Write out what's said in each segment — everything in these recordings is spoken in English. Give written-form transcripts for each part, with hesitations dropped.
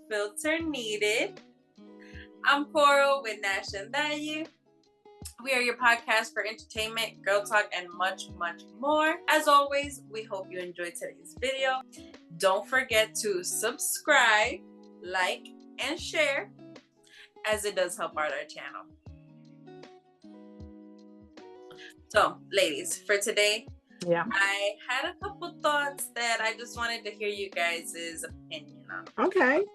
filter needed. I'm Coral with Nash and Dayu. We are your podcast for entertainment, girl talk, and much, much more. As always, we hope you enjoyed today's video. Don't forget to subscribe, like, and share, as it does help out our channel. So, ladies, for today, I had a couple thoughts that I just wanted to hear you guys' opinion on. Okay.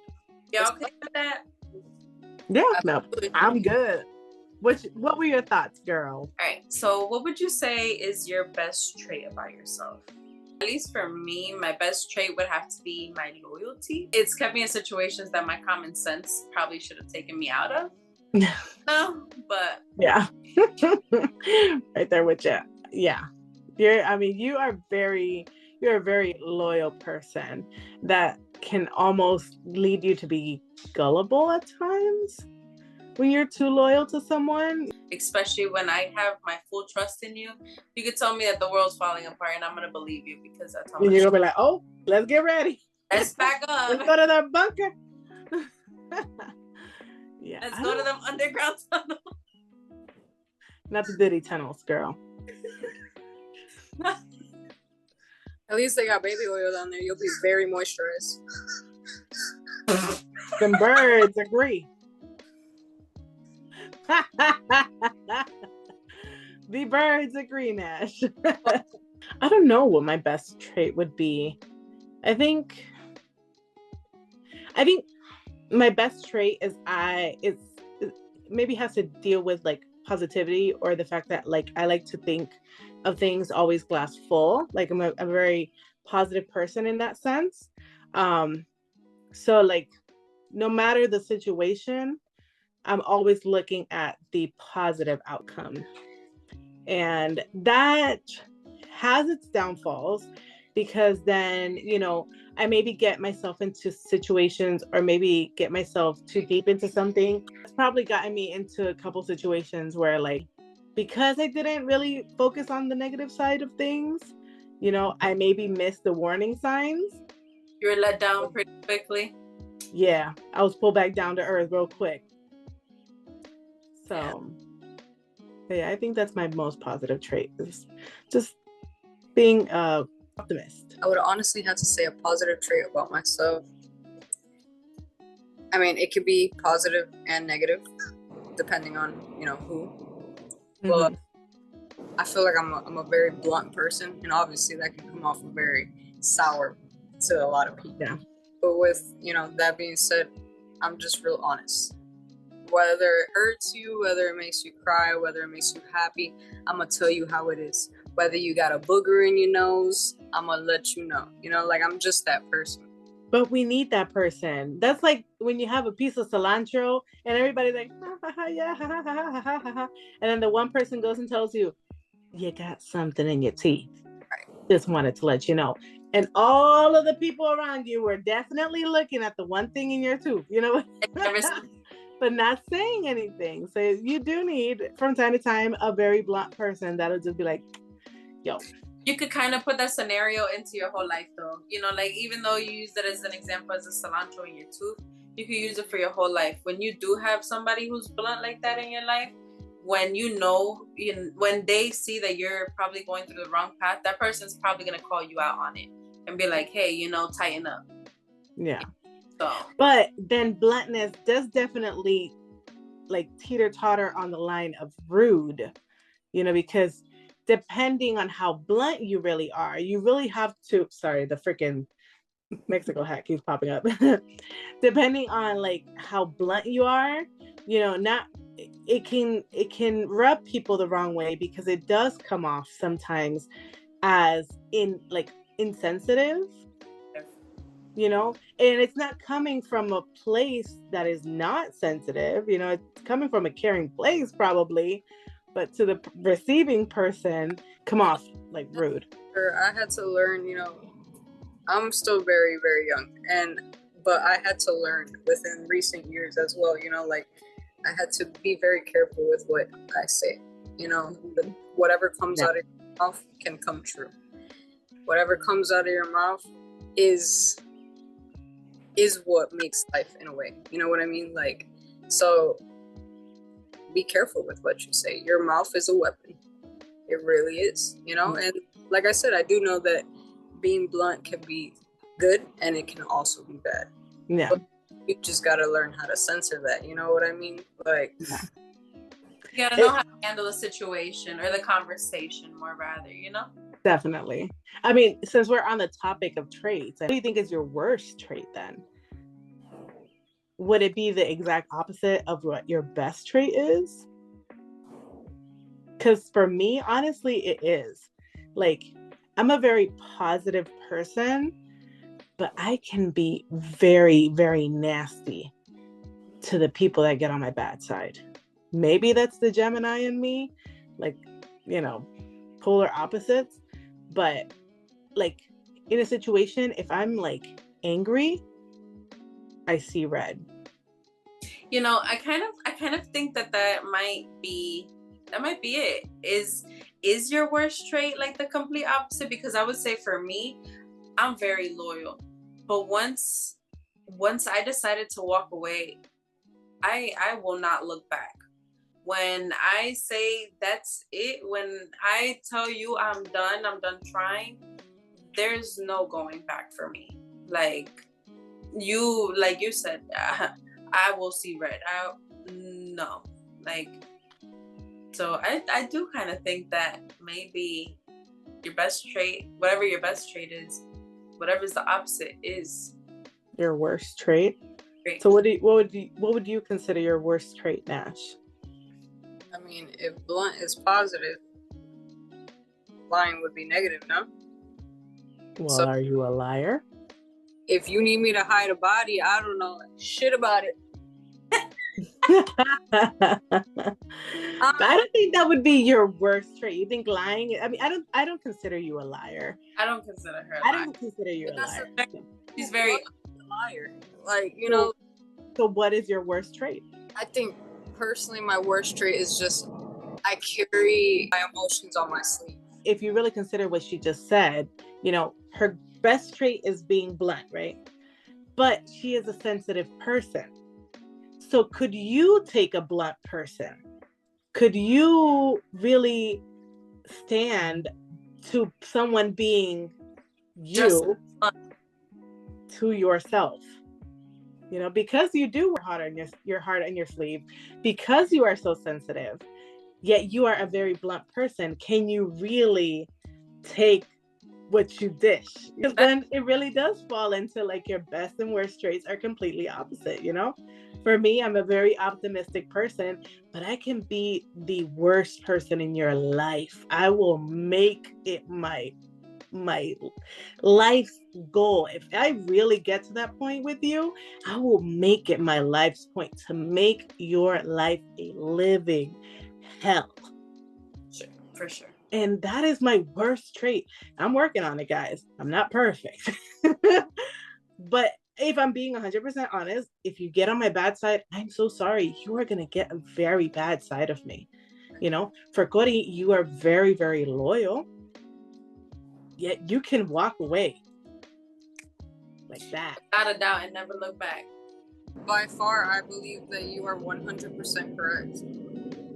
Y'all okay with that? Yeah, no, I'm good. What were your thoughts, girl? All right, so what would you say is your best trait about yourself? At least for me, my best trait would have to be my loyalty. It's kept me in situations that my common sense probably should have taken me out of. No, but yeah. Right there with you. Yeah. You're a very loyal person that can almost lead you to be gullible at times when you're too loyal to someone. Especially when I have my full trust in you. You could tell me that the world's falling apart and I'm going to believe you because that's how much. And you're going to be like, oh, let's get ready. Let's back up. Let's go to the bunker. Yeah. Let's go to them underground tunnels. Not the Diddy tunnels, girl. At least they got baby oil down there. You'll be very moisturized. The birds agree. The birds agree, Nash. I don't know what my best trait would be. I think my best trait is maybe has to deal with like positivity, or the fact that like I like to think of things always glass full. Like I'm a very positive person in that sense. So like no matter the situation, I'm always looking at the positive outcome. And that has its downfalls, because then, I maybe get myself into situations, or maybe get myself too deep into something. It's probably gotten me into a couple situations where like, because I didn't really focus on the negative side of things, I maybe missed the warning signs. You were let down pretty quickly. Yeah, I was pulled back down to earth real quick. So, yeah, I think that's my most positive trait, is just being optimist. I would honestly have to say a positive trait about myself. I mean, it could be positive and negative, depending on, who. But I feel like I'm a very blunt person, and obviously that can come off very sour to a lot of people. Yeah. But with, that being said, I'm just real honest. Whether it hurts you, whether it makes you cry, whether it makes you happy, I'm going to tell you how it is. Whether you got a booger in your nose, I'm going to let you know. Like I'm just that person. But we need that person. That's like when you have a piece of cilantro and everybody's like, ha, ha, ha, yeah, ha, ha, ha, ha, ha, ha. And then the one person goes and tells you, you got something in your teeth. Right. Just wanted to let you know. And all of the people around you were definitely looking at the one thing in your tooth, but not saying anything. So you do need, from time to time, a very blunt person that'll just be like, yo. You could kind of put that scenario into your whole life, though. Like even though you use that as an example as a cilantro in your tooth, you could use it for your whole life. When you do have somebody who's blunt like that in your life, when when they see that you're probably going through the wrong path, that person's probably going to call you out on it and be like, hey, tighten up. Yeah. So. But then bluntness does definitely like teeter-totter on the line of rude, because depending on how blunt you really are, you really have to, sorry, the freaking Mexico hat keeps popping up. Depending on like how blunt you are, it can rub people the wrong way, because it does come off sometimes as insensitive, and it's not coming from a place that is not sensitive, it's coming from a caring place probably, but to the receiving person, come off like rude. I had to learn, I'm still very, very young, but I had to learn within recent years as well, like I had to be very careful with what I say, whatever comes out of your mouth can come true. Whatever comes out of your mouth is is what makes life in a way. You know what I mean? Like, so be careful with what you say. Your mouth is a weapon. It really is, you know? And like I said, I do know that being blunt can be good and it can also be bad. Yeah. But you just got to learn how to censor that. You know what I mean? Like, you gotta know how to handle a situation or the conversation more rather, you know? Definitely. I mean, since we're on the topic of traits, what do you think is your worst trait then? Would it be the exact opposite of what your best trait is? Because for me, honestly, it is. Like, I'm a very positive person, but I can be very, very nasty to the people that get on my bad side. Maybe that's the Gemini in me, like, you know, polar opposites. But like in a situation, if I'm like angry, I see red. You know, I kind of think that might be it. Is your worst trait like the complete opposite? Because I would say for me, I'm very loyal. But once I decided to walk away, I will not look back. When I say that's it, when I tell you I'm done trying, there's no going back for me. Like you said, I will see red. No, like, so I do kind of think that maybe your best trait, whatever your best trait is, whatever's the opposite is your worst trait. great. So what would you consider your worst trait, Nash? I mean, if blunt is positive, lying would be negative, no? Well, So, are you a liar? if you need me to hide a body, I don't know shit about it. I don't think that would be your worst trait. You think lying? I mean, I don't consider you a liar. I don't consider her a I liar. don't consider you a liar. She's very a liar. Like, you So, know. So what is your worst trait? I think personally my worst trait is just I carry my emotions on my sleeve. If you really consider what she just said, you know, her best trait is being blunt, right? But she is a sensitive person. So could you take a blunt person? Could you really stand to someone being you to yourself? You know, because you do wear your heart on your sleeve, because you are so sensitive, yet you are a very blunt person. Can you really take what you dish? Because then it really does fall into like your best and worst traits are completely opposite, you know? For me, I'm a very optimistic person, but I can be the worst person in your life. I will make it my life's goal. If I really get to that point with you, I will make it my life's point to make your life a living hell. Sure, for sure. And that is my worst trait. I'm working on it, guys. I'm not perfect. But if I'm being 100% honest, if you get on my bad side, I'm so sorry. You are going to get a very bad side of me. You know, for Cody, you are very, very loyal. Yet you can walk away like that. Without a doubt and never look back. By far, I believe that you are 100% correct.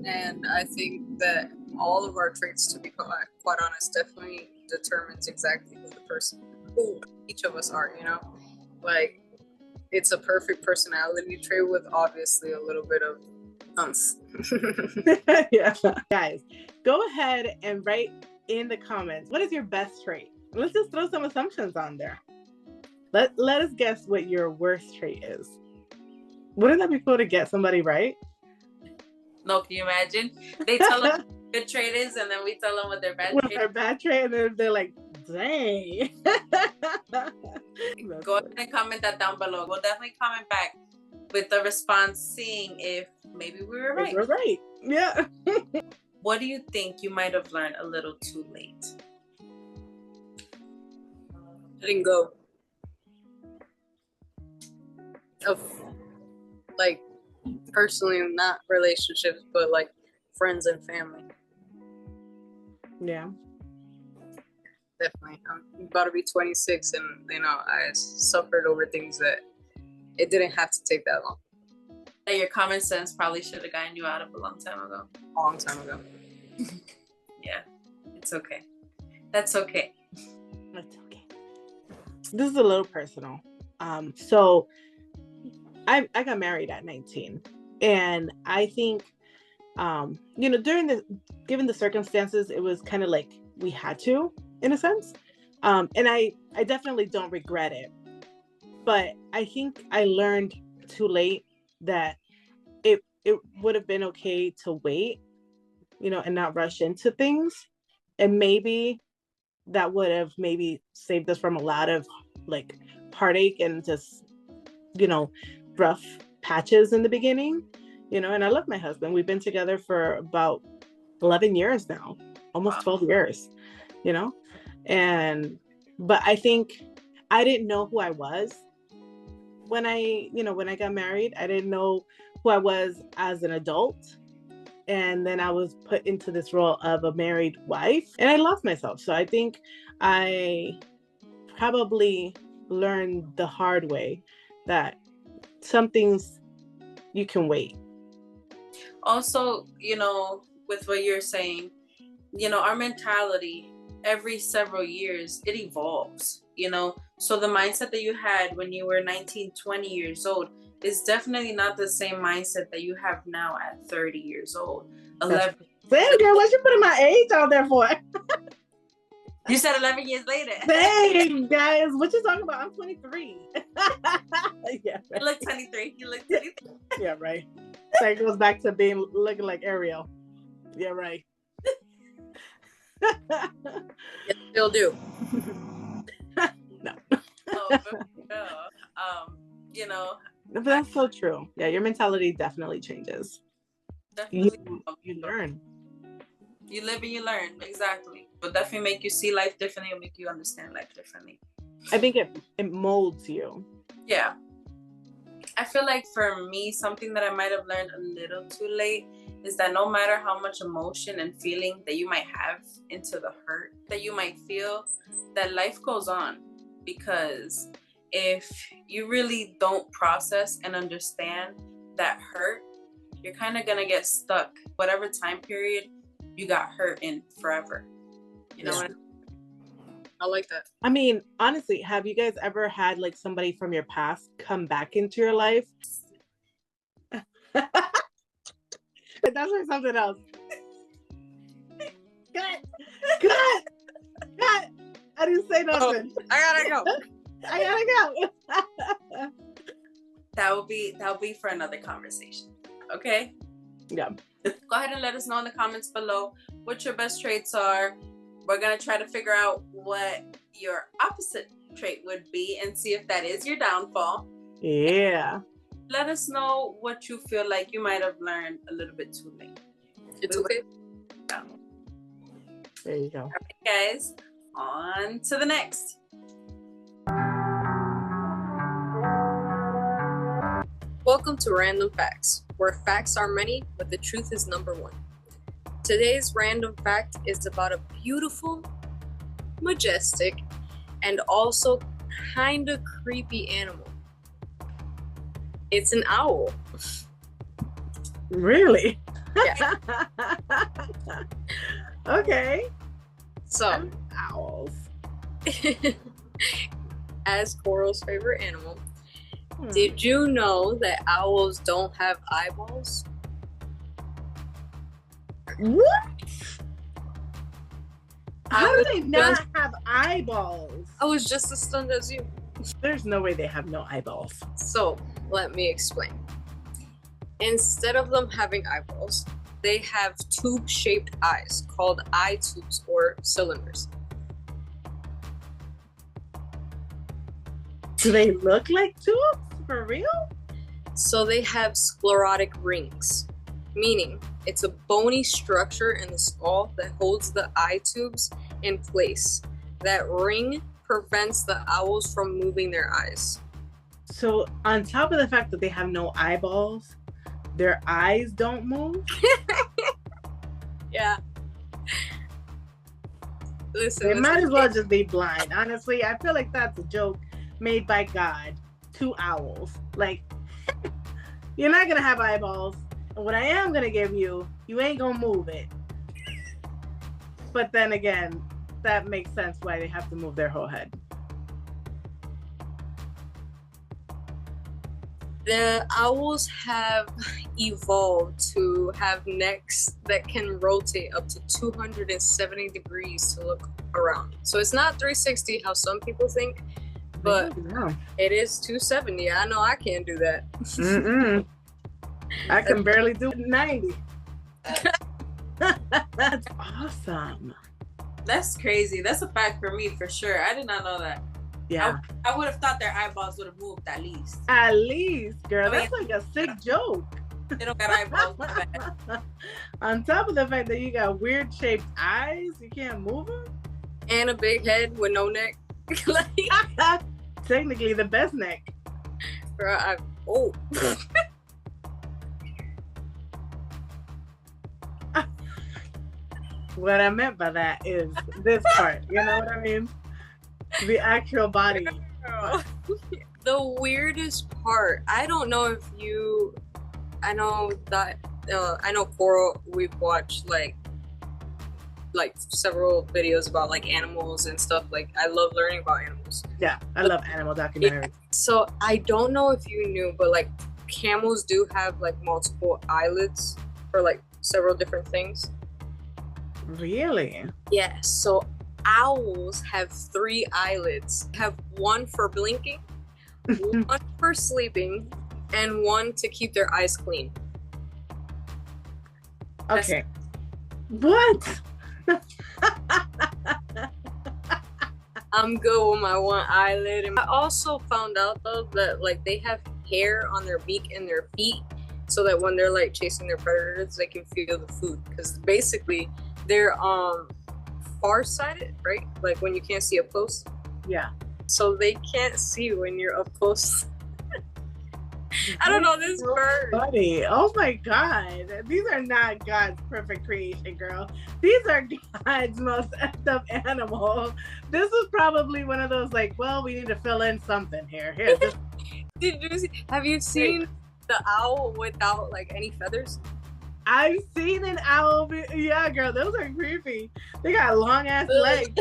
And I think that all of our traits, to be quite honest, definitely determines exactly who each of us are, you know? Like, it's a perfect personality trait with obviously a little bit of Yeah. Guys, go ahead and write in the comments, what is your best trait? Let's just throw some assumptions on there. Let us guess what your worst trait is. Wouldn't that be cool to get somebody right? No, can you imagine? They tell us what good trait is, and then we tell them what their bad trait is. Their bad trait, and then they're like, dang. Go ahead and comment that down below. We'll definitely comment back with the response, seeing if maybe we were right. We're right. Yeah. What do you think you might have learned a little too late? letting go of, like, personally, not relationships, but like friends and family. Yeah. Definitely. I'm about to be 26, and you know, I suffered over things that it didn't have to take that long. That your common sense probably should have gotten you out of a long time ago. Long time ago. Yeah, it's okay. That's okay. That's okay. This is a little personal. So I got married at 19, and I think, given the circumstances, it was kind of like we had to, in a sense. And I definitely don't regret it, but I think I learned too late that it would have been okay to wait, and not rush into things. And maybe that would have maybe saved us from a lot of like heartache and just, rough patches in the beginning, and I love my husband. We've been together for about 11 years now, almost 12 years, but I think I didn't know who I was when I got married. I didn't know who I was as an adult. And then I was put into this role of a married wife, and I lost myself. So I think I probably learned the hard way that some things you can wait. Also, with what you're saying, our mentality every several years, it evolves, so the mindset that you had when you were 19, 20 years old is definitely not the same mindset that you have now at 30 years old. 11. Damn, girl, what you putting my age out there for? You said 11 years later. Dang, guys, what you talking about? I'm 23. Yeah, right. You look 23. Yeah, right. That goes back to looking like Ariel. Yeah, right. You still do. No. But that's so true. Yeah, your mentality definitely changes. Definitely. You learn. You live and you learn. Exactly. It'll definitely make you see life differently. It'll make you understand life differently. I think it molds you. Yeah. I feel like for me, something that I might have learned a little too late is that no matter how much emotion and feeling that you might have into the hurt that you might feel, that life goes on. Because if you really don't process and understand that hurt, you're kind of going to get stuck whatever time period you got hurt in forever. You know what I mean? I like that. I mean, honestly, have you guys ever had like somebody from your past come back into your life? That's for something else. Cut. I didn't say nothing. Oh, I gotta go. That'll be for another conversation. Okay? Yeah. Go ahead and let us know in the comments below what your best traits are. We're going to try to figure out what your opposite trait would be and see if that is your downfall. Yeah. Let us know what you feel like you might have learned a little bit too late. It's okay. There you go. All right, guys. On to the next. Welcome to Random Facts, where facts are many, but the truth is number one. Today's random fact is about a beautiful, majestic, and also kind of creepy animal. It's an owl. Really? Yeah. Okay. So, owls. As Coral's favorite animal, did you know that owls don't have eyeballs? What? How do they not have eyeballs? I was just as stunned as you. There's no way they have no eyeballs. So, let me explain. Instead of them having eyeballs, they have tube-shaped eyes called eye tubes or cylinders. Do they look like tubes? For real? So they have sclerotic rings, meaning it's a bony structure in the skull that holds the eye tubes in place. That ring prevents the owls from moving their eyes. So on top of the fact that they have no eyeballs, their eyes don't move? Yeah. Listen, they might as well just be blind. Honestly, I feel like that's a joke made by God 2 owls. Like, you're not gonna have eyeballs, and what I am gonna give you, you ain't gonna move it. But then again, that makes sense why they have to move their whole head. The owls have evolved to have necks that can rotate up to 270 degrees to look around. So it's not 360 how some people think, but it is 270. I know I can't do that. I can barely do 90. That's awesome. That's crazy. That's a fact for me for sure. I did not know that. Yeah. I would have thought their eyeballs would have moved at least. At least, girl. I mean, that's like a sick joke. They don't got eyeballs. My bad. On top of the fact that you got weird shaped eyes, you can't move them. And a big head with no neck. Like, technically the best neck. Bro, What I meant by that is this part. You know what I mean? The actual body. The weirdest part, I don't know if you, I know Coral, we've watched like several videos about like animals and stuff. Like, I love learning about animals. Yeah, I love animal documentaries. Yeah. So I don't know if you knew, but like camels do have like multiple eyelids for like several different things. Really? Yes. So owls have 3 eyelids. Have one for blinking, one for sleeping, and one to keep their eyes clean. Okay. What? I'm good with my one eyelid. And I also found out though that like they have hair on their beak and their feet, so that when they're like chasing their predators, they can feel the food. Because basically they're farsighted, right? Like when you can't see up close. Yeah. So they can't see when you're up close. I don't know, this bird. Funny. Oh my God. These are not God's perfect creation, girl. These are God's most effed up animal. This was probably one of those like, well, we need to fill in something here. Here. Have you seen the owl without like any feathers? I've seen an owl. Yeah, girl, those are creepy. They got long ass legs.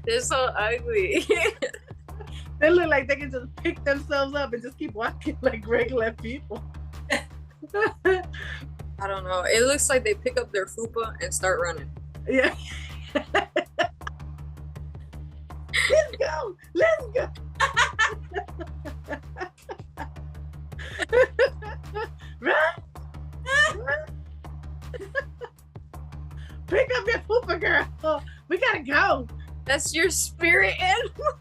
They're so ugly. They look like they can just pick themselves up and just keep walking like regular people. I don't know. It looks like they pick up their fupa and start running. Yeah. Let's go. Let's go. Run. Pick up your fupa, girl. Oh, we gotta go. That's your spirit animal.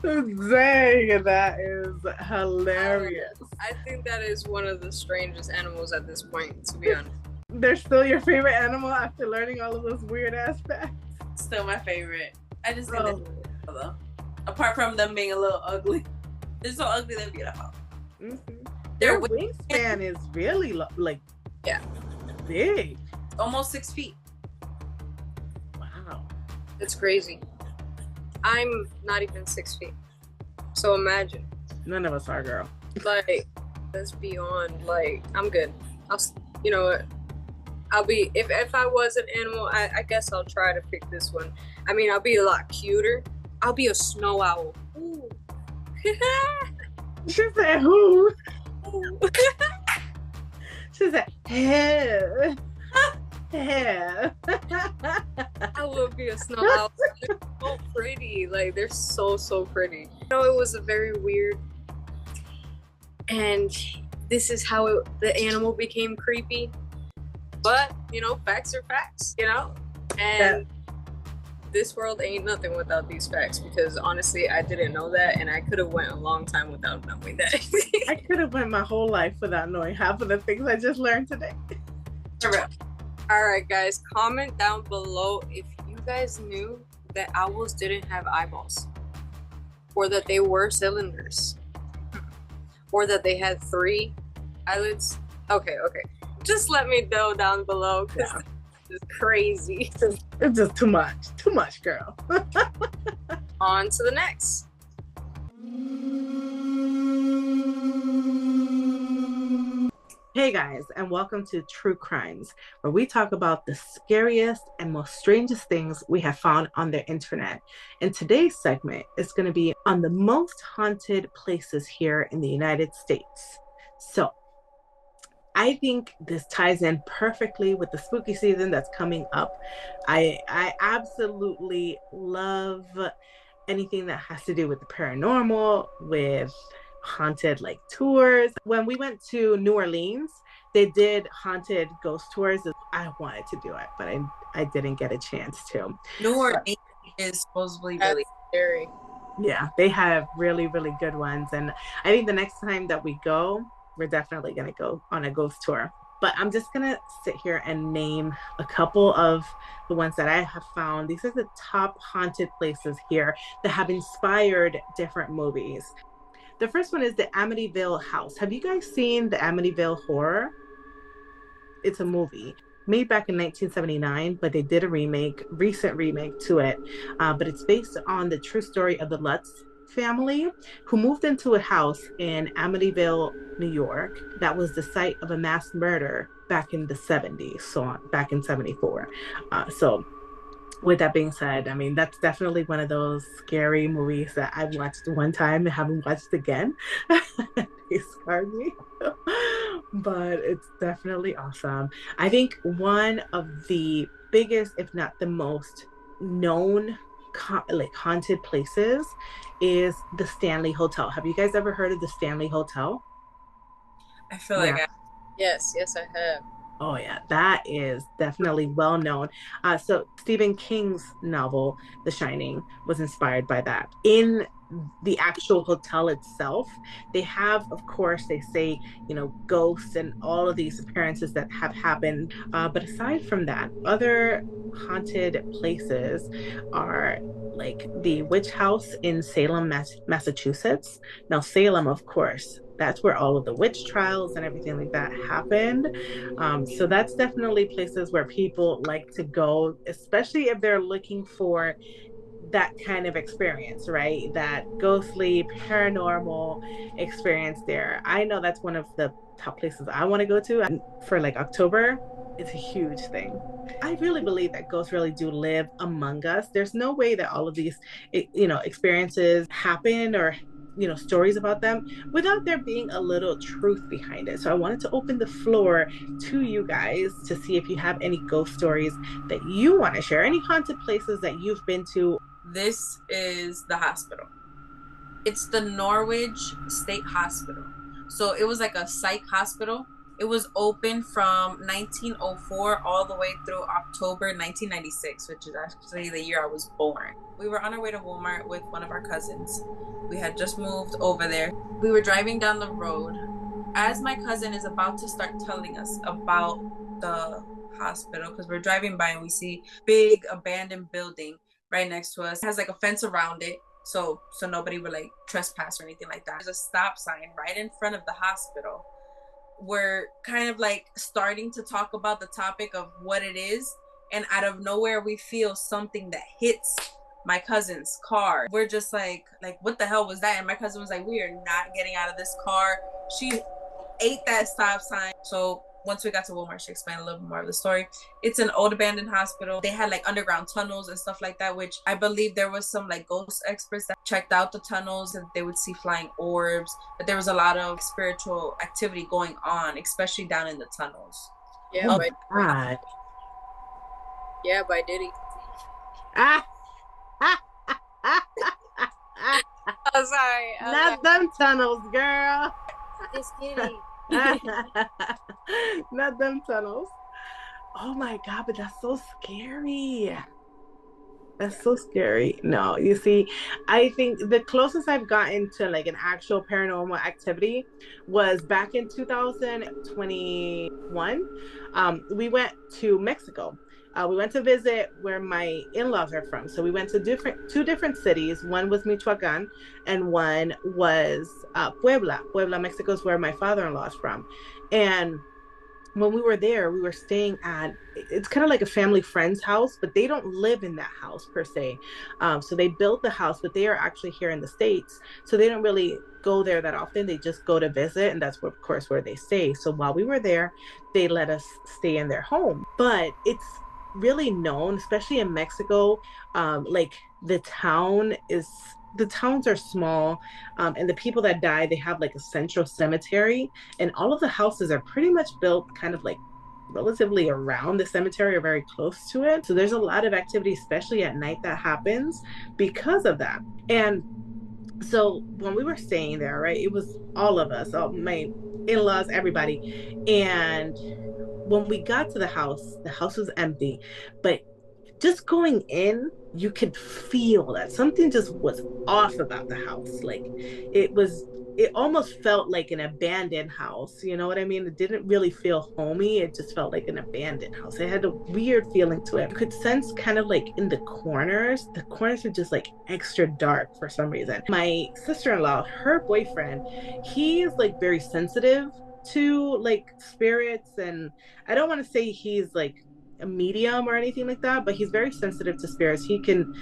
Dang, that is hilarious. I think that is one of the strangest animals at this point, to be honest. They're still your favorite animal after learning all of those weird ass facts? Still my favorite. I just think though. Apart from them being a little ugly. They're so ugly, they're beautiful. Mm-hmm. Their wingspan is really big. Almost 6 feet. Wow. It's crazy. I'm not even 6 feet. So imagine. None of us are, girl. Like, that's beyond, like, I'm good. You know what? I'll be, if I was an animal, I guess I'll try to pick this one. I mean, I'll be a lot cuter. I'll be a snow owl. Ooh. She said, who? She said, yeah. Yeah. I would be a snow owl. They're so pretty. Like, they're so, so pretty. You know, it was a very weird, and this is how the animal became creepy. But, you know, facts are facts, you know? And this world ain't nothing without these facts, because honestly, I didn't know that, and I could have went a long time without knowing that. I could have went my whole life without knowing half of the things I just learned today. All right, guys, comment down below if you guys knew that owls didn't have eyeballs, or that they were cylinders, or that they had 3 eyelids. Okay. Just let me know down below, because Yeah. this is crazy. It's just too much, girl. On to the next. Hey guys, and welcome to True Crimes, where we talk about the scariest and most strangest things we have found on the internet. And today's segment is going to be on the most haunted places here in the United States. So I think this ties in perfectly with the spooky season that's coming up. I absolutely love anything that has to do with the paranormal, with haunted like tours. When we went to New Orleans, they did haunted ghost tours. I wanted to do it, but I didn't get a chance to. New Orleans is supposedly really scary. Yeah, they have really, really good ones. And I think the next time that we go, we're definitely going to go on a ghost tour. But I'm just going to sit here and name a couple of the ones that I have found. These are the top haunted places here that have inspired different movies. The first one is the Amityville House. Have you guys seen the Amityville Horror? It's a movie made back in 1979, but they did a recent remake to it. But it's based on the true story of the Lutz family, who moved into a house in Amityville, New York, that was the site of a mass murder back in the 70s, so back in 74. So with that being said, I mean, that's definitely one of those scary movies that I've watched one time and haven't watched again. They scarred me. But it's definitely awesome. I think one of the biggest, if not the most known like haunted places is the Stanley Hotel. Have you guys ever heard of the Stanley Hotel? I feel like Yes, I have. Oh yeah, that is definitely well known. So Stephen King's novel, The Shining, was inspired by that. In the actual hotel itself, they have, of course, they say, ghosts and all of these appearances that have happened. But aside from that, other haunted places are like the witch house in Salem, Massachusetts. Now, Salem, of course, that's where all of the witch trials and everything like that happened. So that's definitely places where people like to go, especially if they're looking for that kind of experience, right? That ghostly, paranormal experience there. I know that's one of the top places I want to go to. And for like October, it's a huge thing. I really believe that ghosts really do live among us. There's no way that all of these, experiences happen or stories about them without there being a little truth behind it. So I wanted to open the floor to you guys to see if you have any ghost stories that you want to share, any haunted places that you've been to. This is the hospital. It's the Norwich State Hospital. So it was like a psych hospital. It was open from 1904 all the way through October 1996, which is actually the year I was born. We were on our way to Walmart with one of our cousins. We had just moved over there. We were driving down the road as my cousin is about to start telling us about the hospital, because we're driving by and we see big abandoned building right next to us. It has like a fence around it, so nobody would like trespass or anything like that. There's a stop sign right in front of the hospital. We're kind of like starting to talk about the topic of what it is, and out of nowhere we feel something that hits my cousin's car. We're just like what the hell was that? And my cousin was like, we are not getting out of this car. She ate that stop sign. So once we got to Walmart, she explained a little bit more of the story. It's an old abandoned hospital. They had like underground tunnels and stuff like that, which I believe there was some like ghost experts that checked out the tunnels and they would see flying orbs. But there was a lot of spiritual activity going on, especially down in the tunnels. Yeah, oh my God. Yeah, by Diddy. Oh, sorry. Not them tunnels, girl. It's Diddy. Not them tunnels. Oh my God, but that's so scary. That's so scary. No, you see, I think the closest I've gotten to like an actual paranormal activity was back in 2021. We went to Mexico. We went to visit where my in-laws are from. So we went to two different cities. One was Michoacan and one was Puebla. Puebla, Mexico is where my father-in-law is from. And when we were there, we were staying at, it's kind of like a family friend's house, but they don't live in that house per se. So they built the house, but they are actually here in the States. So they don't really go there that often. They just go to visit. And that's, where, of course, where they stay. So while we were there, they let us stay in their home. But it's really known, especially in Mexico, like the towns are small, and the people that die, they have like a central cemetery, and all of the houses are pretty much built kind of like relatively around the cemetery or very close to it. So there's a lot of activity, especially at night, that happens because of that. And so when we were staying there, right, it was all of us, all my in-laws, everybody. And when we got to the house was empty, but just going in, you could feel that something just was off about the house. Like it was, it almost felt like an abandoned house. You know what I mean? It didn't really feel homey. It just felt like an abandoned house. It had a weird feeling to it. You could sense kind of like in the corners were just like extra dark for some reason. My sister-in-law, her boyfriend, he is like very sensitive to like spirits, and I don't want to say he's like a medium or anything like that, but he's very sensitive to spirits. He can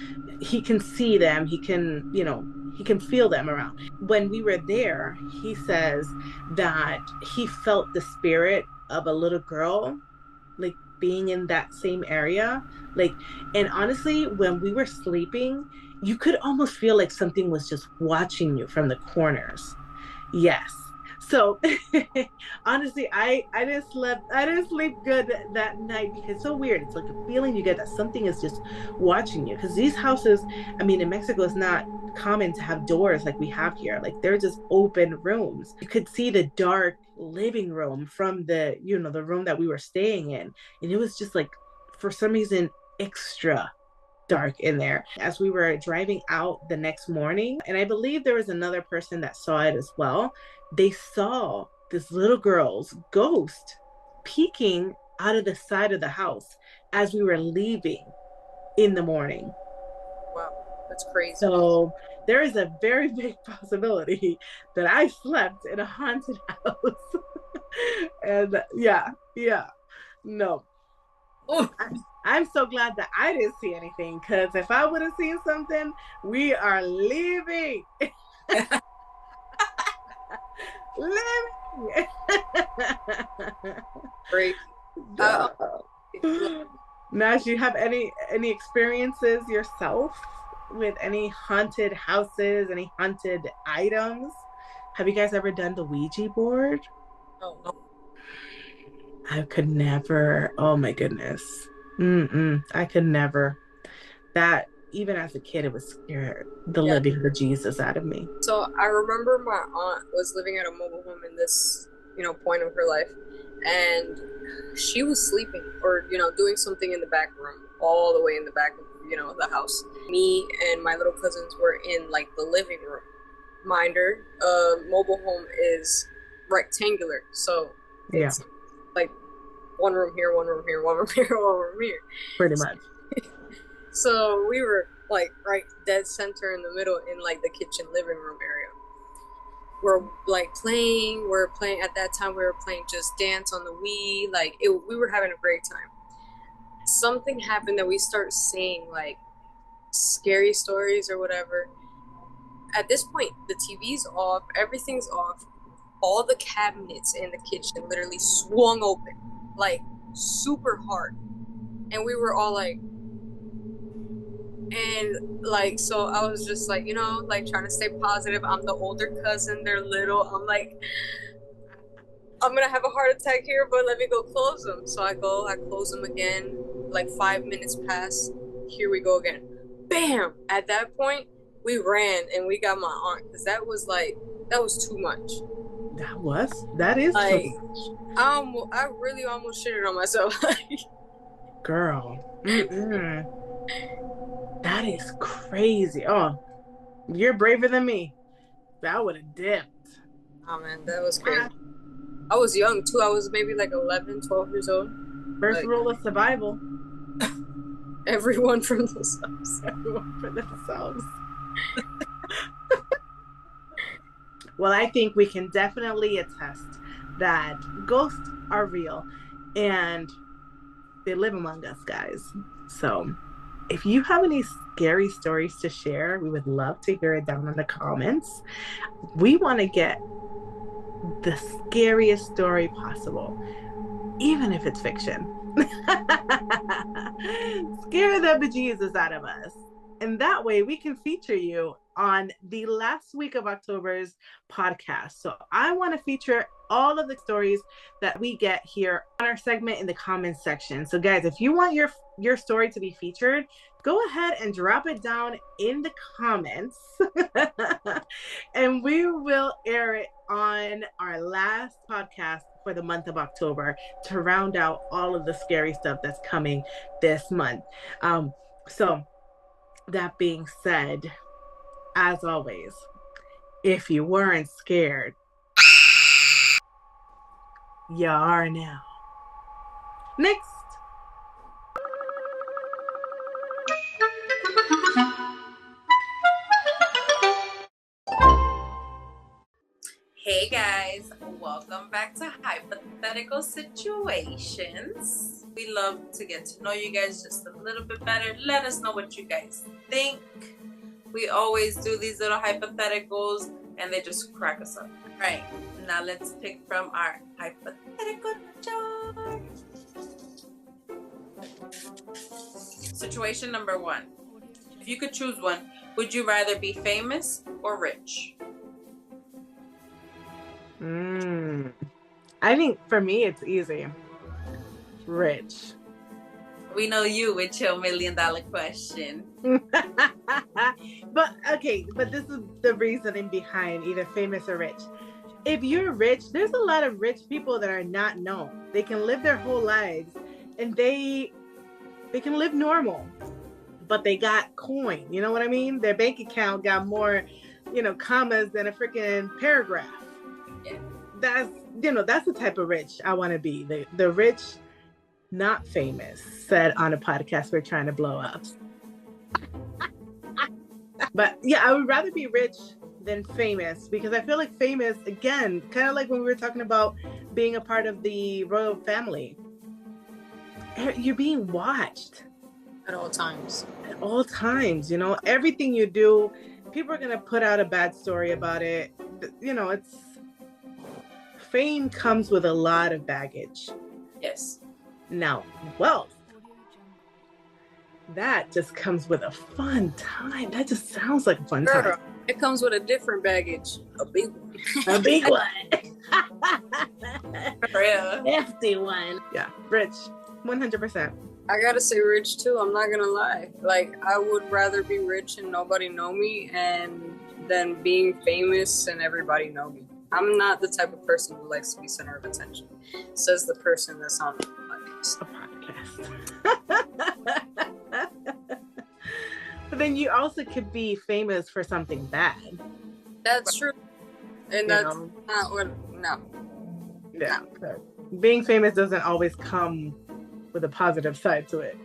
see them, he can, he can feel them around. When we were there, he says that he felt the spirit of a little girl like being in that same area. Like, and honestly, when we were sleeping, you could almost feel like something was just watching you from the corners. Yes. So honestly, I didn't sleep good that night because it's so weird. It's like a feeling you get that something is just watching you. Because these houses, I mean, in Mexico, it's not common to have doors like we have here. Like they're just open rooms. You could see the dark living room from the room that we were staying in. And it was just like, for some reason, extra dark in there. As we were driving out the next morning, and I believe there was another person that saw it as well, they saw this little girl's ghost peeking out of the side of the house as we were leaving in the morning. Wow, that's crazy. So there is a very big possibility that I slept in a haunted house. And yeah, no. Oh, I'm so glad that I didn't see anything, because if I would have seen something, we are leaving. Leaving. great. Nash, you have any experiences yourself with any haunted houses, any haunted items? Have you guys ever done the Ouija board? No. I could never. Oh my goodness. I could never. That, even as a kid, it was scared the Yeah. living bejesus out of me. So I remember my aunt was living at a mobile home in this, point of her life, and she was sleeping or doing something in the back room, all the way in the back of the house. Me and my little cousins were in like the living room. Minder, mobile home is rectangular, so it's like one room here, one room here, one room here, one room here. Pretty much. So we were like right dead center in the middle in like the kitchen living room area. We're playing at that time. We were playing Just Dance on the Wii. We were having a great time. Something happened that we start saying like scary stories or whatever. At this point, the TV's off, everything's off. All the cabinets in the kitchen literally swung open, like super hard. And we were all like, so I was just like, trying to stay positive. I'm the older cousin, they're little. I'm like, I'm gonna have a heart attack here, but let me go close them. So I close them again. Like 5 minutes pass. Here we go again. Bam! At that point, we ran and we got my aunt, because that was too much. That is like, too much. I really almost shitted on myself. Girl. That is crazy. Oh, you're braver than me. That would have dipped. Oh man, that was crazy. I was young too. I was maybe like 11, 12 years old. First rule of survival. Everyone for themselves. Everyone for themselves. Well, I think we can definitely attest that ghosts are real and they live among us, guys. So if you have any scary stories to share, we would love to hear it down in the comments. We want to get the scariest story possible, even if it's fiction. Scare the bejesus out of us. And that way we can feature you on the last week of October's podcast. So I want to feature all of the stories that we get here on our segment in the comments section. So guys, if you want your story to be featured, go ahead and drop it down in the comments and we will air it on our last podcast for the month of October to round out all of the scary stuff that's coming this month. So that being said, as always, if you weren't scared, you are now. Next. Hey guys, welcome back to Hypothetical Situations. We love to get to know you guys just a little bit better. Let us know what you guys think. We always do these little hypotheticals and they just crack us up. All right, now let's pick from our hypothetical jar. Situation number 1. If you could choose one, would you rather be famous or rich? I think for me, it's easy. Rich. We know you with your $1 million question. But this is the reasoning behind either famous or rich. If you're rich, there's a lot of rich people that are not known. They can live their whole lives and they can live normal, but they got coin. You know what I mean? Their bank account got more, commas than a freaking paragraph. Yeah. That's the type of rich I want to be. The rich, not famous, said on a podcast we're trying to blow up. But yeah, I would rather be rich than famous because I feel like famous, again, kind of like when we were talking about being a part of the royal family, you're being watched. At all times. At all times, everything you do, people are going to put out a bad story about it. It's fame comes with a lot of baggage. Yes. Now, wealth, that just comes with a fun time. That just sounds like a fun time. It comes with a different baggage. A big one. A big one. For real. Hefty one. Yeah, rich. 100%. I gotta say rich too. I'm not gonna lie. Like, I would rather be rich and nobody know me than being famous and everybody know me. I'm not the type of person who likes to be center of attention. Says the person that's on the podcast. But then you also could be famous for something bad. That's true. And that's not what, no. Yeah. No. Being famous doesn't always come with a positive side to it.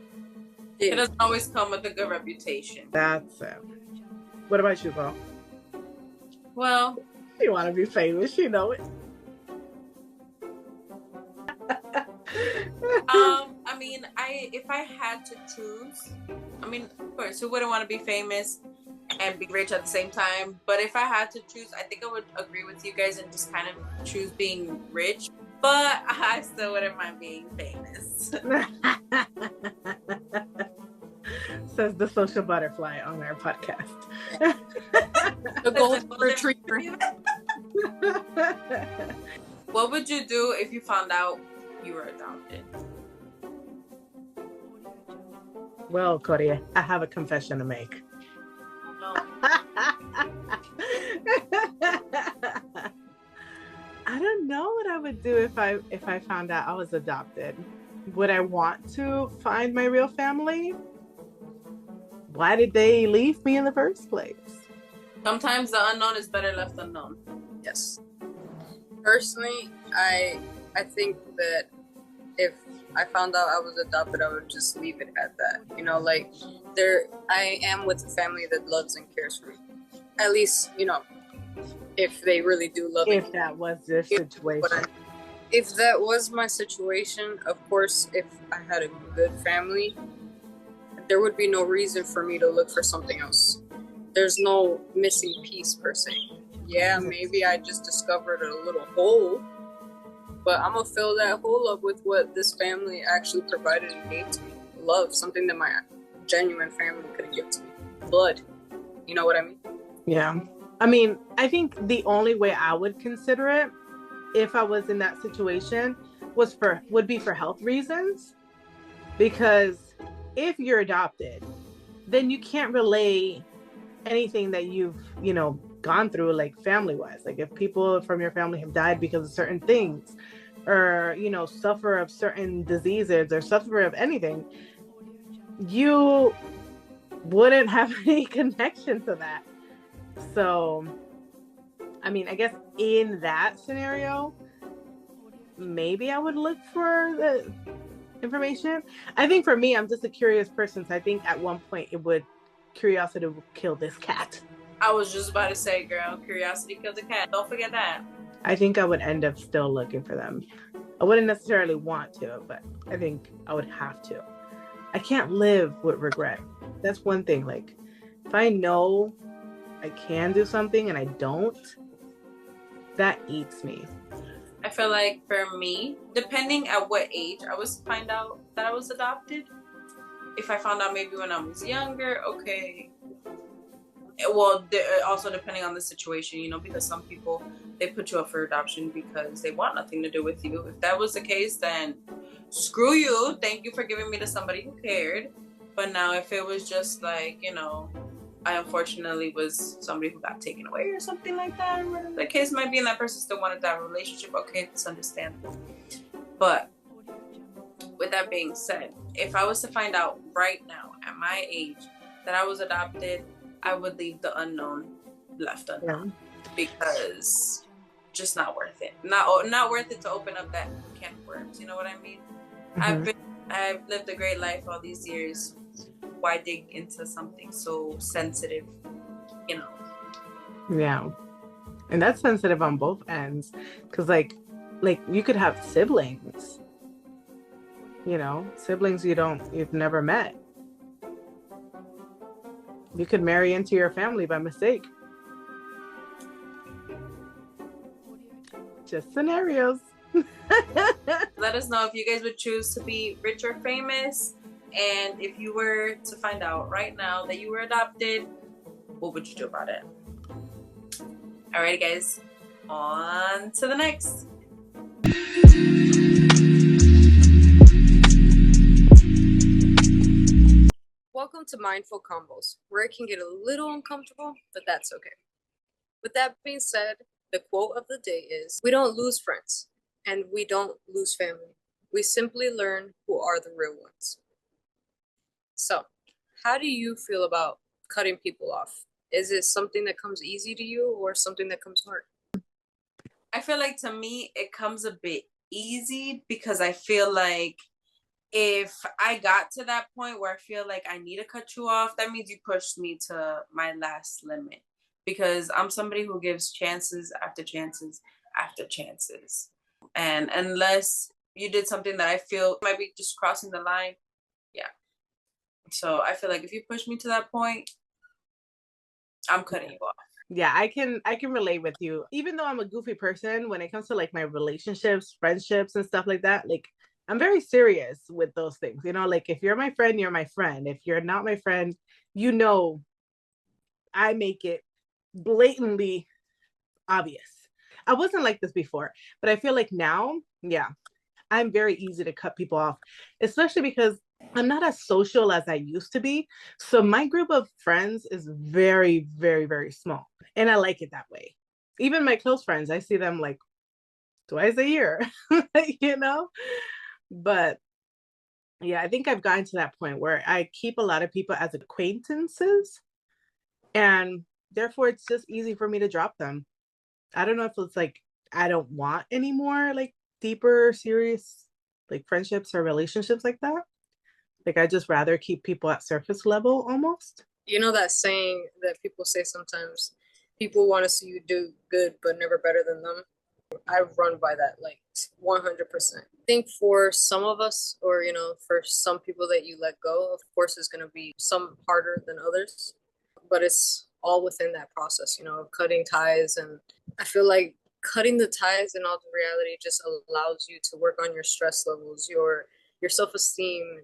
Yeah. It doesn't always come with a good reputation. That's it. What about you, girl? Well, you want to be famous, you know it. If I had to choose, of course, who wouldn't want to be famous and be rich at the same time? But if I had to choose, I think I would agree with you guys and just kind of choose being rich. But I still wouldn't mind being famous. Says the social butterfly on our podcast. The golden retriever. What would you do if you found out you were adopted? Well, Corey, I have a confession to make. No. I don't know what I would do if I found out I was adopted. Would I want to find my real family? Why did they leave me in the first place? Sometimes the unknown is better left unknown. Yes. Personally, I think that if I found out I was adopted, I would just leave it at that. I am with a family that loves and cares for me. At least, if they really do love me. If that was their situation. If that was my situation, of course, if I had a good family, there would be no reason for me to look for something else. There's no missing piece per se. Yeah, maybe I just discovered a little hole, but I'm gonna fill that hole up with what this family actually provided and gave to me. Love, something that my genuine family could give to me. Blood, you know what I mean? Yeah. I mean, I think the only way I would consider it if I was in that situation would be for health reasons. Because if you're adopted, then you can't relay anything that you've, gone through, like family wise. Like if people from your family have died because of certain things, or, suffer of certain diseases or suffer of anything, you wouldn't have any connection to that. So, I mean, I guess in that scenario, maybe I would look for the information. I think for me, I'm just a curious person. So I think at one point curiosity would kill this cat. I was just about to say, girl, curiosity killed the cat. Don't forget that. I think I would end up still looking for them. I wouldn't necessarily want to, but I think I would have to. I can't live with regret. That's one thing. Like, if I know I can do something and I don't, that eats me. I feel like for me, depending at what age I was to find out that I was adopted, if I found out maybe when I was younger, okay. Well, also depending on the situation, because some people, they put you up for adoption because they want nothing to do with you. If that was the case, then screw you. Thank you for giving me to somebody who cared. But now if it was just like, I unfortunately was somebody who got taken away or something like that, or whatever the case might be, and that person still wanted that relationship, okay, it's understandable. But with that being said, if I was to find out right now at my age that I was adopted, I would leave the unknown left unknown, because just not worth it. Not worth it to open up that can of worms. You know what I mean? Mm-hmm. I've lived a great life all these years. Why dig into something so sensitive? Yeah, and that's sensitive on both ends, because like you could have siblings. Siblings you've never met. You could marry into your family by mistake. Just scenarios. Let us know if you guys would choose to be rich or famous. And if you were to find out right now that you were adopted, what would you do about it? Alright, guys. On to the next. Welcome to Mindful Convos, where it can get a little uncomfortable, but that's okay. With that being said, the quote of the day is, "We don't lose friends, and we don't lose family. We simply learn who are the real ones." So, how do you feel about cutting people off? Is it something that comes easy to you or something that comes hard? I feel like to me, it comes a bit easy, because I feel like if I got to that point where I feel like I need to cut you off, that means you pushed me to my last limit, because I'm somebody who gives chances after chances after chances. And unless you did something that I feel might be just crossing the line, yeah. So I feel like if you push me to that point, I'm cutting you off. Yeah, I can relate with you. Even though I'm a goofy person, when it comes to like my relationships, friendships, and stuff like that, like I'm very serious with those things. Like if you're my friend, you're my friend. If you're not my friend, I make it blatantly obvious. I wasn't like this before, but I feel like now, yeah, I'm very easy to cut people off, especially because I'm not as social as I used to be. So my group of friends is very, very, very small. And I like it that way. Even my close friends, I see them like twice a year, But yeah, I think I've gotten to that point where I keep a lot of people as acquaintances, and therefore it's just easy for me to drop them. I don't know if it's like I don't want any more like deeper, serious like friendships or relationships like that. Like I just rather keep people at surface level almost. You know that saying that people say sometimes, people want to see you do good but never better than them? I run by that. Like, 100%. I think for some of us, or for some people that you let go, of course, is going to be some harder than others, but it's all within that process, of cutting ties. And I feel like cutting the ties in all the reality just allows you to work on your stress levels, your self-esteem.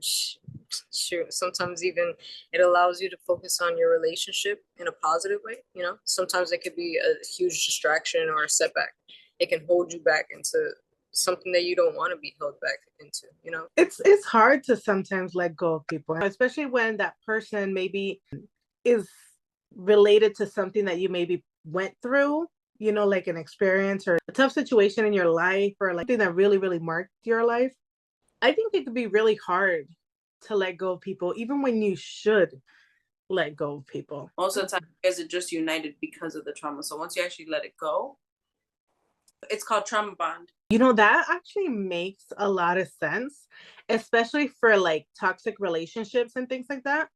Shoot, sometimes even it allows you to focus on your relationship in a positive way. Sometimes it could be a huge distraction or a setback. It can hold you back into something that you don't want to be held back into. It's hard to sometimes let go of people, especially when that person maybe is related to something that you maybe went through, like an experience or a tough situation in your life, or like something that really, really marked your life. I think it could be really hard to let go of people, even when you should let go of people. Most of the time, you guys are just united because of the trauma. So once you actually let it go, it's called trauma bond. That actually makes a lot of sense, especially for like toxic relationships and things like that,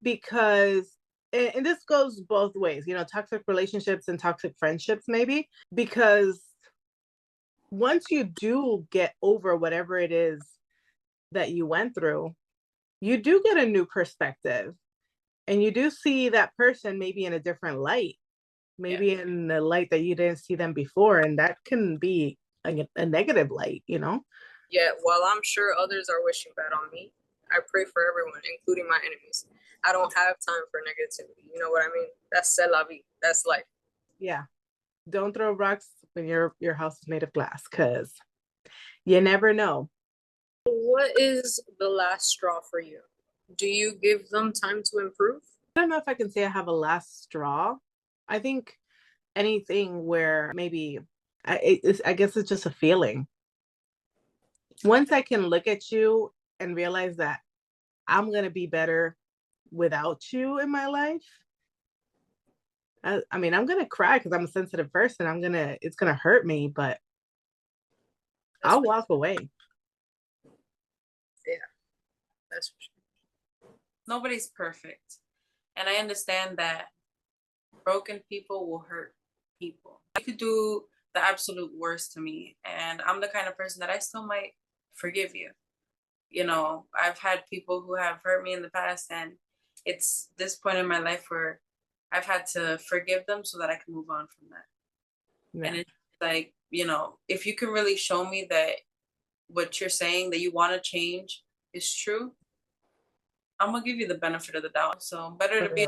because, and this goes both ways, toxic relationships and toxic friendships, maybe, because once you do get over whatever it is that you went through, you do get a new perspective, and you do see that person maybe in a different light, maybe in the light that you didn't see them before, and that can be a negative light. Yeah, while I'm sure others are wishing bad on me, I pray for everyone, including my enemies. I don't have time for negativity. You know what I mean? That's c'est la vie. That's life. Yeah. Don't throw rocks when your house is made of glass, because you never know. What is the last straw for you? Do you give them time to improve? I don't know if I can say I have a last straw. I think anything where maybe I guess it's just a feeling. Once I can look at you and realize that I'm going to be better without you in my life, I mean, I'm going to cry because I'm a sensitive person. It's going to hurt me, but I'll walk away. Yeah, that's for sure. Nobody's perfect. And I understand that broken people will hurt people. You could do the absolute worst to me, and I'm the kind of person that I still might forgive you. I've had people who have hurt me in the past, and it's this point in my life where I've had to forgive them so that I can move on from that. Yeah. And it's like, if you can really show me that what you're saying, that you want to change, is true, I'm gonna give you the benefit of the doubt. So better to be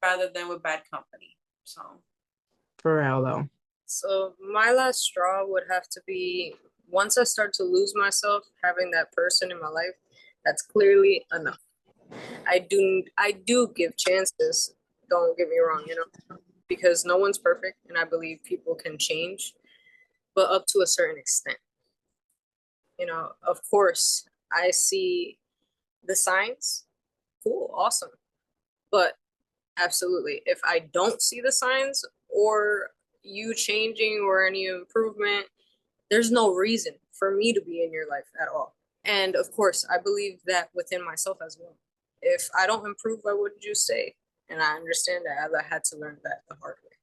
rather than with bad company. So for real though. So my last straw would have to be, once I start to lose myself, having that person in my life, that's clearly enough. I do give chances, don't get me wrong, because no one's perfect, and I believe people can change, but up to a certain extent. Of course, I see the signs, cool, awesome. But absolutely, if I don't see the signs or you changing or any improvement, there's no reason for me to be in your life at all. And of course, I believe that within myself as well. If I don't improve, why would you stay? And I understand that I had to learn that the hard way.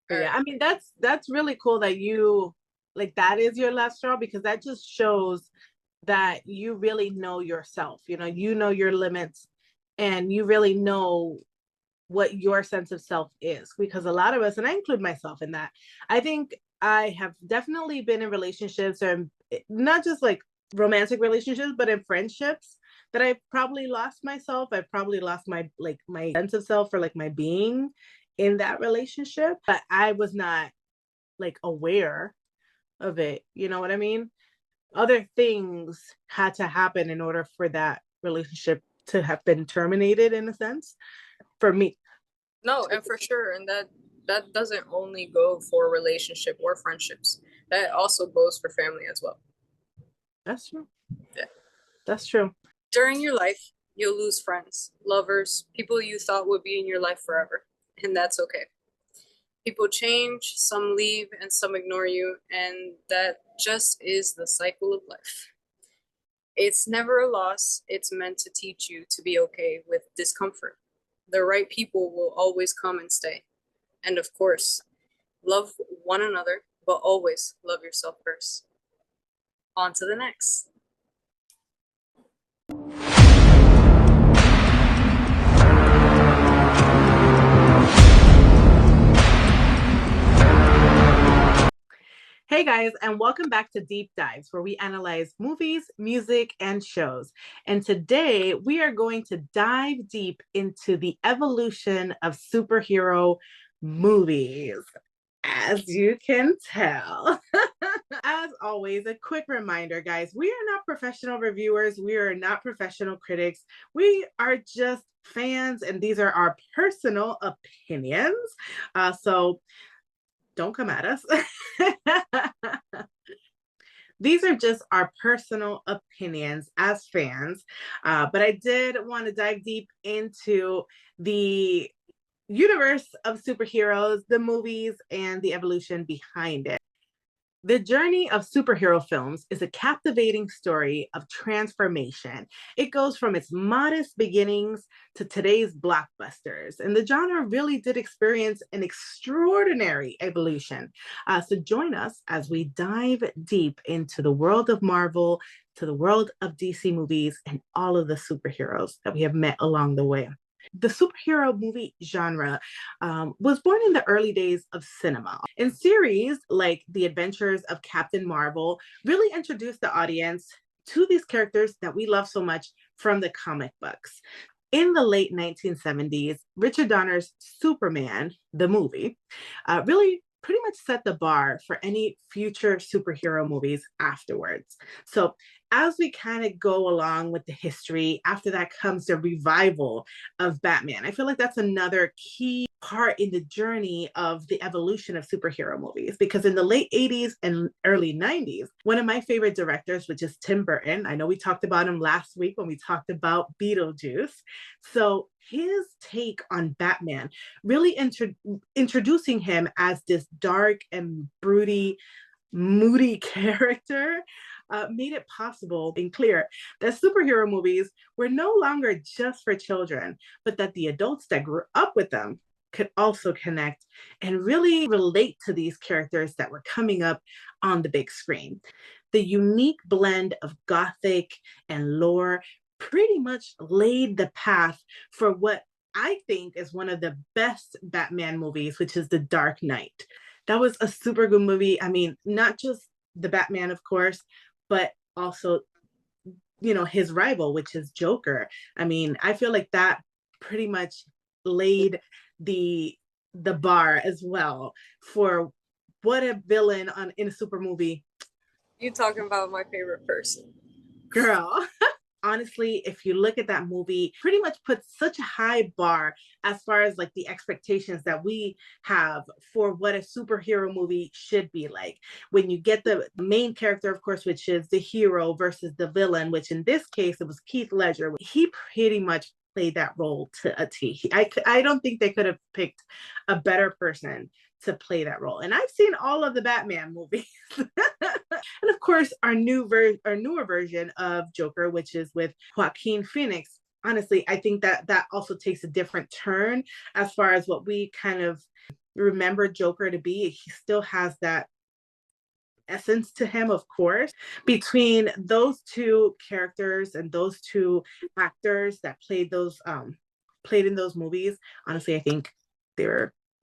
But yeah, I mean, that's really cool that you, like, that is your last straw, because that just shows that you really know yourself. You know your limits, and you really know what your sense of self is, because a lot of us, and I include myself in that, I think I have definitely been in relationships, or not just like romantic relationships, but in friendships, that I've probably lost myself. I've probably lost my sense of self, or like my being in that relationship, but I was not like aware of it. You know what I mean? Other things had to happen in order for that relationship to have been terminated, in a sense, for me. No, and for sure. And that doesn't only go for relationship or friendships. That also goes for family as well. That's true. Yeah. That's true. During your life, you'll lose friends, lovers, people you thought would be in your life forever. And that's okay. People change, some leave, and some ignore you. And that just is the cycle of life. It's never a loss. It's meant to teach you to be okay with discomfort. The right people will always come and stay. And of course, love one another, but always love yourself first. On to the next. Hey guys, and welcome back to Deep Dives, where we analyze movies, music, and shows. And today we are going to dive deep into the evolution of superhero movies. As you can tell. As always, a quick reminder, guys, we are not professional reviewers. We are not professional critics. We are just fans, and these are our personal opinions. So don't come at us. These are just our personal opinions as fans. But I did want to dive deep into the universe of superheroes, the movies, and the evolution behind it. The journey of superhero films is a captivating story of transformation. It goes from its modest beginnings to today's blockbusters, and the genre really did experience an extraordinary evolution. So join us as we dive deep into the world of Marvel, to the world of DC movies, and all of the superheroes that we have met along the way. The superhero movie genre was born in the early days of cinema. And series like The Adventures of Captain Marvel really introduced the audience to these characters that we love so much from the comic books. In the late 1970s, Richard Donner's Superman, the movie, really pretty much set the bar for any future superhero movies afterwards. So as we kind of go along with the history, after that comes the revival of Batman. I feel like that's another key part in the journey of the evolution of superhero movies, because in the late 80s and early 90s, one of my favorite directors, which is Tim Burton, I know we talked about him last week when we talked about Beetlejuice. So his take on Batman, really introducing him as this dark and broody, moody character, made it possible and clear that superhero movies were no longer just for children, but that the adults that grew up with them could also connect and really relate to these characters that were coming up on the big screen. The unique blend of gothic and lore pretty much laid the path for what I think is one of the best Batman movies, which is The Dark Knight. That was a super good movie. I mean, not just the Batman, of course, but also, you know, his rival, which is Joker. I mean, I feel like that pretty much laid the bar as well for what a villain in a super movie. You talking about my favorite person. Girl. Honestly, if you look at that movie, pretty much puts such a high bar as far as like the expectations that we have for what a superhero movie should be like. When you get the main character, of course, which is the hero versus the villain, which in this case, it was Heath Ledger. He pretty much played that role to a T. I don't think they could have picked a better person to play that role. And I've seen all of the Batman movies. And of course, our newer version of Joker, which is with Joaquin Phoenix. Honestly, I think that also takes a different turn as far as what we kind of remember Joker to be. He still has that essence to him, of course. Between those two characters and those two actors that played in those movies, honestly, I think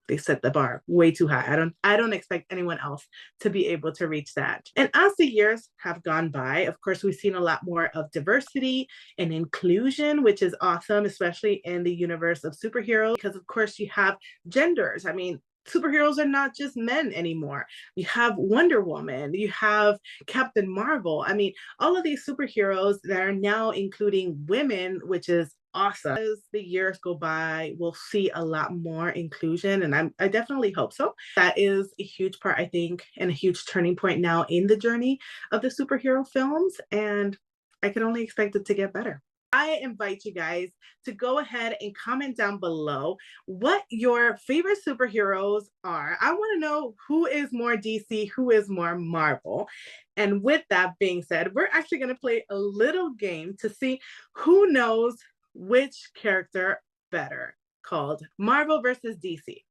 they set the bar way too high. I don't expect anyone else to be able to reach that. And as the years have gone by, of course, we've seen a lot more of diversity and inclusion, which is awesome, especially in the universe of superheroes, because of course you have genders. I mean, superheroes are not just men anymore. You have Wonder Woman, you have Captain Marvel. I mean, all of these superheroes that are now including women, which is awesome. As the years go by, we'll see a lot more inclusion, and I definitely hope so. That is a huge part, I think, and a huge turning point now in the journey of the superhero films, and I can only expect it to get better. I invite you guys to go ahead and comment down below what your favorite superheroes are. I want to know who is more DC, who is more Marvel. And with that being said, we're actually going to play a little game to see who knows which character better, called Marvel versus DC.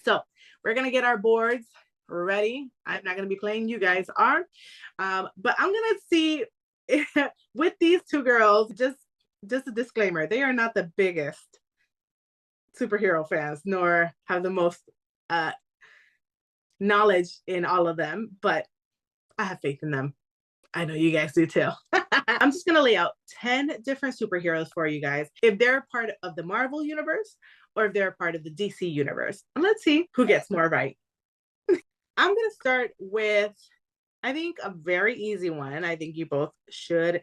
So we're going to get our boards ready. I'm not going to be playing. You guys are. But I'm going to see with these two girls, just a disclaimer, they are not the biggest superhero fans, nor have the most knowledge in all of them, but I have faith in them. I know you guys do too. I'm just going to lay out 10 different superheroes for you guys, if they're part of the Marvel universe or if they're part of the DC universe. And let's see who gets more right. I'm going to start with, I think, a very easy one. I think you both should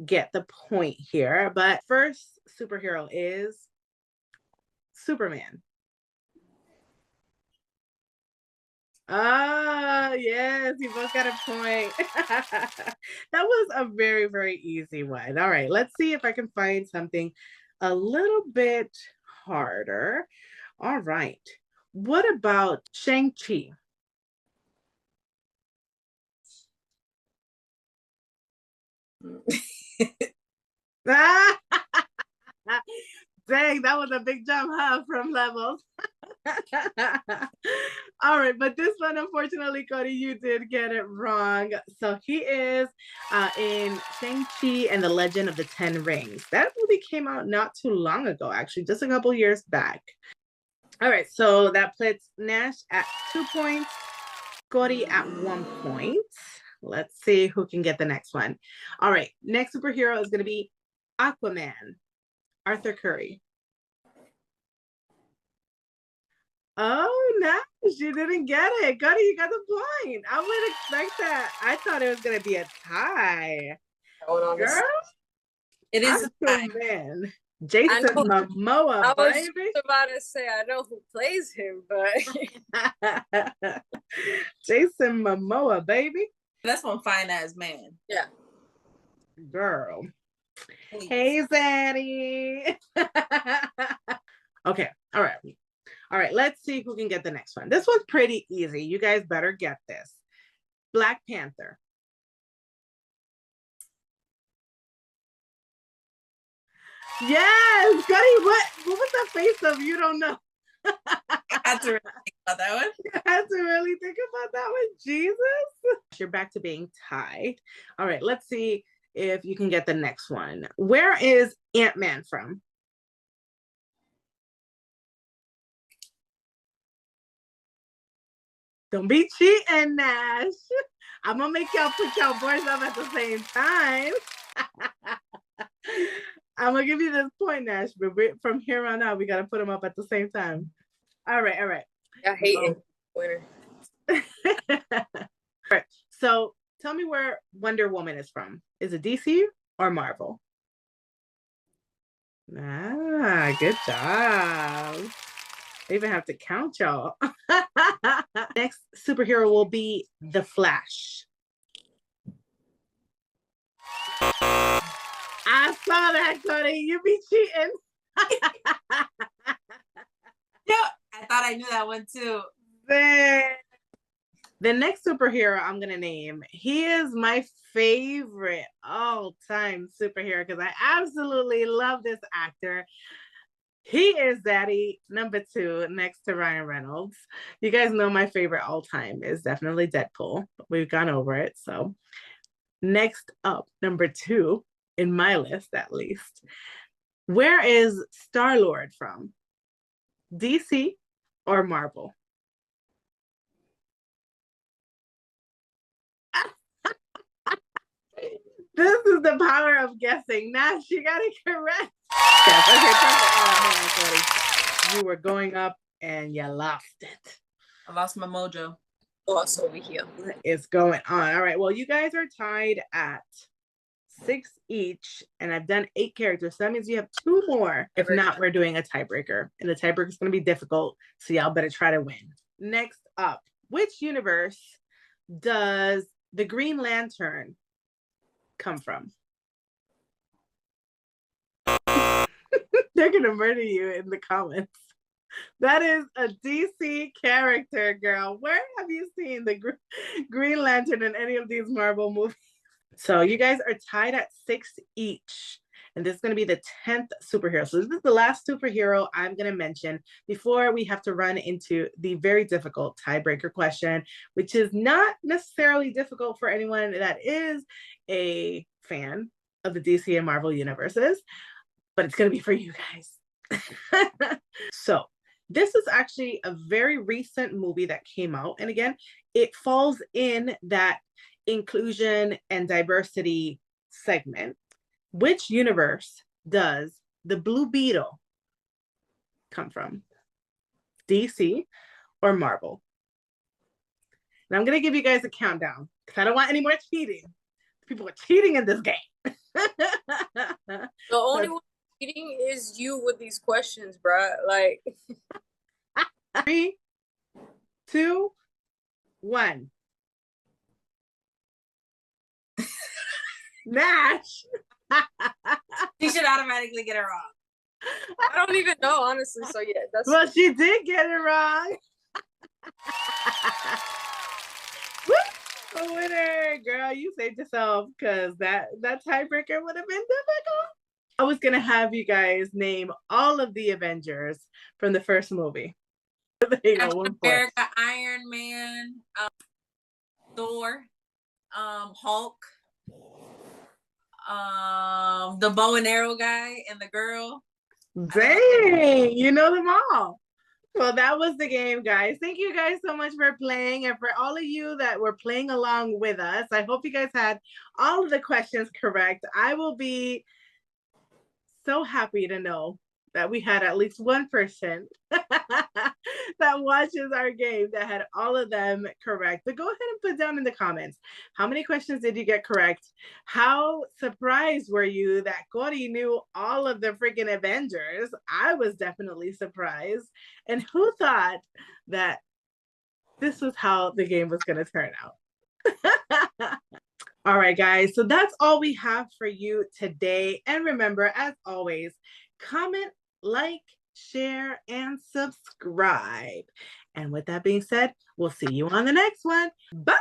get the point here. But first superhero is Superman. Oh, yes, you both got a point. That was a very, very easy one. All right, let's see if I can find something a little bit harder. All right. What about Shang-Chi? Dang, that was a big jump, huh, from levels. All right, but this one, unfortunately, Cody, you did get it wrong. So he is in Shang-Chi and the Legend of the Ten Rings. That movie came out not too long ago, actually, just a couple years back. All right, so that puts Nash at 2 points, Cody at 1 point. Let's see who can get the next one. All right, next superhero is going to be Aquaman, Arthur Curry. Oh, nice. You didn't get it. Cody, you got the point. I wouldn't expect that. I thought it was going to be a tie. Girl, it is a tie. Man. Jason Momoa, I was baby. just about to say, I know who plays him, but... Jason Momoa, baby. That's one fine-ass man. Yeah. Girl. Please. Hey, Zaddy. Okay, all right. All right, let's see who can get the next one. This one's pretty easy. You guys better get this. Black Panther. Yes, Cuddy, what was that face of? You don't know. I had to really think about that one. You had to really think about that one. Jesus. You're back to being tied. All right, let's see if you can get the next one. Where is Ant-Man from? Don't be cheating, Nash. I'm gonna make y'all put y'all boys up at the same time. I'm gonna give you this point, Nash, but from here on out, we gotta put them up at the same time. All right, all right. I hate it. Winner. All right. So tell me where Wonder Woman is from. Is it DC or Marvel? Ah, good job. I even have to count y'all. Next superhero will be The Flash. I saw that, Cody. You be cheating. Yeah, I thought I knew that one too. The next superhero I'm gonna name, he is my favorite all-time superhero because I absolutely love this actor. He is Daddy number 2 next to Ryan Reynolds. You guys know my favorite all-time is definitely Deadpool. We've gone over it. So next up, number 2 in my list, at least. Where is Star-Lord from? DC or Marvel? This is the power of guessing. Nash, you got it correct. Yes, okay, perfect. Oh, man, Cody. You were going up and you lost it. I lost my mojo. Lost over here. What is going on? All right, well, you guys are tied at 6 each, and I've done 8 characters, so that means you have 2 more. If not, we're doing a tiebreaker, and the tiebreaker is going to be difficult, so y'all better try to win. Next up, which universe does the Green Lantern come from? They're gonna murder you in the comments. That is a DC character, girl. Where have you seen the Green Lantern in any of these Marvel movies? So you guys are tied at 6 each, And this is going to be the 10th superhero. So this is the last superhero I'm going to mention before we have to run into the very difficult tiebreaker question, which is not necessarily difficult for anyone that is a fan of the DC and Marvel universes, but it's going to be for you guys. So this is actually a very recent movie that came out. And again, it falls in that inclusion and diversity segment. Which universe does the Blue Beetle come from? DC or Marvel? And I'm going to give you guys a countdown because I don't want any more cheating. People are cheating in this game. The only one cheating is you with these questions, bruh. Like 3, 2, 1. Nash. You should automatically get it wrong. I don't even know, honestly. So yeah, that's well, she did get it wrong. A winner, girl. You saved yourself because that tiebreaker would have been difficult. I was gonna have you guys name all of the Avengers from the first movie. There you go, 1 point. America, Iron Man, Thor, Hulk, the bow and arrow guy, and the girl. Dang, you know them all. Well, that was the game, guys. Thank you guys so much for playing. And for all of you that were playing along with us, I hope you guys had all of the questions correct. I will be so happy to know that we had at least one person that watches our game that had all of them correct. But go ahead and put down in the comments, how many questions did you get correct? How surprised were you that Cody knew all of the freaking Avengers? I was definitely surprised. And who thought that this was how the game was going to turn out? All right, guys. So that's all we have for you today. And remember, as always, comment, like, share, and subscribe. And with that being said, we'll see you on the next one. Bye.